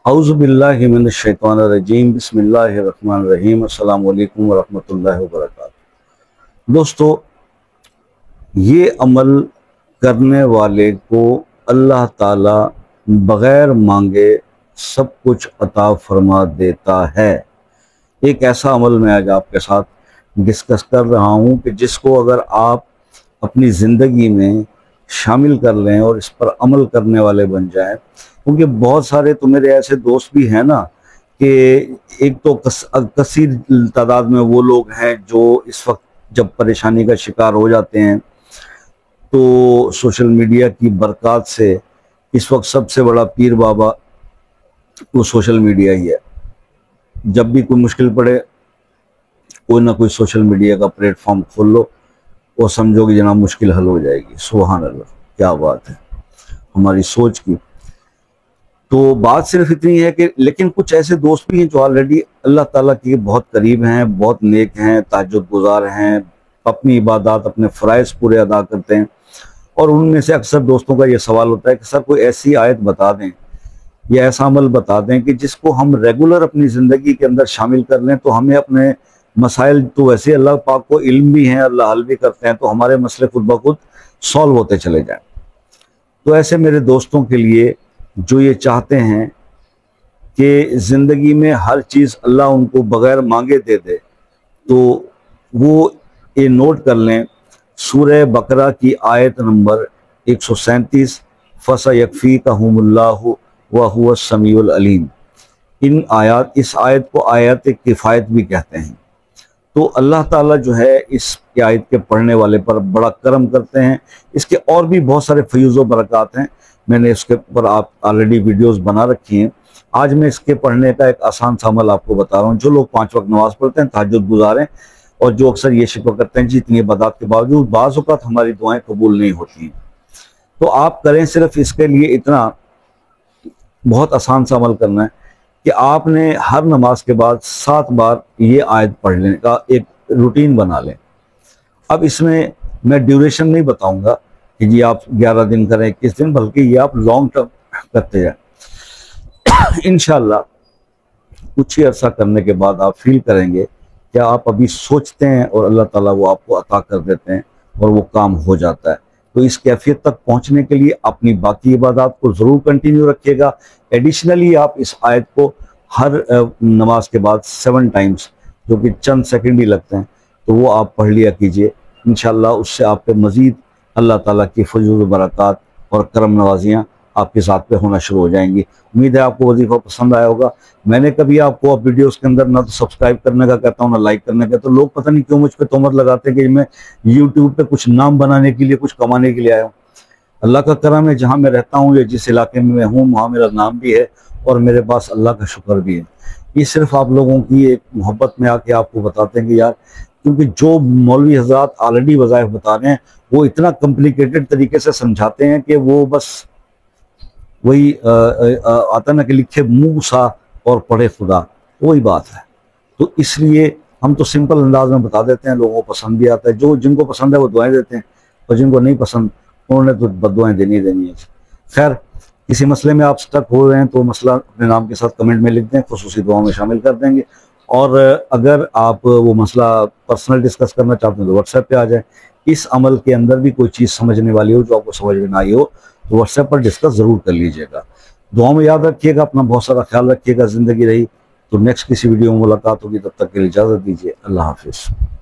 औज़ु बिल्लाहि मिनश शैतानिर रजीम बिस्मिल्लाहिर रहमानिर रहीम अस्सलामु अलैकुम वरहमतुल्लाहि वबरकातुहू। दोस्तों, ये अमल करने वाले को अल्लाह ताला बग़ैर मांगे सब कुछ अता फरमा देता है। एक ऐसा अमल मैं आज आपके साथ डिस्कस कर रहा हूँ कि जिसको अगर आप अपनी ज़िंदगी में शामिल कर लें और इस पर अमल करने वाले बन जाएं, क्योंकि बहुत सारे तो मेरे ऐसे दोस्त भी हैं ना कि एक तो कसीर तादाद में वो लोग हैं जो इस वक्त जब परेशानी का शिकार हो जाते हैं तो सोशल मीडिया की बरकत से इस वक्त सबसे बड़ा पीर बाबा वो सोशल मीडिया ही है। जब भी कोई मुश्किल पड़े कोई ना कोई सोशल मीडिया का प्लेटफॉर्म खोल लो और समझो कि जनाब मुश्किल हल हो जाएगी। सुभान अल्लाह, क्या बात है हमारी सोच की। तो बात सिर्फ इतनी है कि लेकिन कुछ ऐसे दोस्त भी हैं जो ऑलरेडी अल्लाह ताला के बहुत करीब हैं, बहुत नेक हैं, ताज्जुद गुजार हैं, अपनी इबादत अपने फ़राइज़ पूरे अदा करते हैं। और उनमें से अक्सर दोस्तों का ये सवाल होता है कि सर कोई ऐसी आयत बता दें या ऐसा अमल बता दें कि जिसको हम रेगुलर अपनी ज़िंदगी के अंदर शामिल कर लें तो हमें अपने मसाइल, तो वैसे अल्लाह पाक को इल्म भी हैं, अल्लाह हल भी करते हैं, तो हमारे मसले खुद ब खुद सॉल्व होते चले जाएं। तो ऐसे मेरे दोस्तों के लिए जो ये चाहते हैं कि ज़िंदगी में हर चीज़ अल्लाह उनको बग़ैर मांगे दे दे, तो वो ये नोट कर लें, सूरह बकरा की आयत नंबर 137 फसयकफ़ीकहुमुल्लाहु व हुवस समीउल अलीम। इस आयत को आयत किफ़ायत भी कहते हैं। तो अल्लाह ताला जो है इस आयत के पढ़ने वाले पर बड़ा करम करते हैं। इसके और भी बहुत सारे फयूज़ व बरक़ात हैं, मैंने इसके ऊपर आप ऑलरेडी वीडियोस बना रखी हैं। आज मैं इसके पढ़ने का एक आसान सा अमल आपको बता रहा हूँ। जो लोग 5 वक्त नमाज़ पढ़ते हैं, तहज्जुद गुज़ारें, और जो अक्सर ये शिकवा करते हैं जितनी इबादत के बावजूद बाज़ औक़ात हमारी दुआएं कबूल नहीं होती हैं, तो आप करें सिर्फ इसके लिए इतना, बहुत आसान सा अमल करना है कि आपने हर नमाज के बाद 7 बार ये आयत पढ़ लेने का एक रूटीन बना लें। अब इसमें मैं ड्यूरेशन नहीं बताऊंगा कि जी आप 11 दिन करें, 21 दिन, बल्कि ये आप लॉन्ग टर्म करते जाए। इंशाल्लाह कुछ ही अर्सा करने के बाद आप फील करेंगे कि आप अभी सोचते हैं और अल्लाह ताला वो आपको अता कर देते हैं और वो काम हो जाता है। तो इस कैफियत तक पहुंचने के लिए अपनी बाकी इबादत को ज़रूर कंटिन्यू रखिएगा। एडिशनली आप इस आयत को हर नमाज के बाद 7 टाइम्स, जो कि चंद सेकंड ही लगते हैं, तो वो आप पढ़ लिया कीजिए। इंशाल्लाह उससे आप पे मज़ीद अल्लाह ताला की फज़ूल बरक़ात और करम नवाजियाँ आपके साथ पे होना शुरू हो जाएंगी। उम्मीद है आपको वजीफ़ा पसंद आया होगा। मैंने कभी आपको अब वीडियोस के अंदर ना तो सब्सक्राइब करने का कहता हूँ ना लाइक करने का, तो लोग पता नहीं क्यों मुझ पे तोहमत लगाते हैं कि मैं यूट्यूब पे कुछ नाम बनाने के लिए, कुछ कमाने के लिए आया हूँ। अल्लाह का करम है, जहाँ मैं रहता हूँ या जिस इलाके में मैं हूँ वहाँ मेरा नाम भी है और मेरे पास अल्लाह का शुक्र भी है। ये सिर्फ आप लोगों की एक मोहब्बत में आके आपको बताते हैं कि यार, क्योंकि जो मौलवी हज़रात ऑलरेडी वज़ाइफ बता रहे हैं वो इतना कॉम्प्लिकेटेड तरीके से समझाते हैं कि वो बस वही आता ना कि लिखे मुँह सा और पढ़े खुदा, वही बात है। तो इसलिए हम तो सिंपल अंदाज में बता देते हैं, लोगों को पसंद भी आता है। जो जिनको पसंद है वो दुआएं देते हैं और जिनको नहीं पसंद उन्होंने तो बद्दुआएं देनी है। खैर, किसी मसले में आप स्टक हो रहे हैं तो मसला अपने नाम के साथ कमेंट में लिख दें, खुसूसी दुआओं में शामिल कर देंगे। और अगर आप वो मसला पर्सनल डिस्कस करना चाहते हैं तो व्हाट्सएप पे आ जाएं। इस अमल के अंदर भी कोई चीज़ समझने वाली हो जो आपको समझ में ना आई हो तो व्हाट्सएप पर डिस्कस ज़रूर कर लीजिएगा। दुआओं में याद रखिएगा, अपना बहुत सारा ख्याल रखिएगा। ज़िंदगी रही तो नेक्स्ट किसी वीडियो में मुलाकात होगी, तब तक के लिए इजाज़त दीजिए। अल्लाह हाफिज़।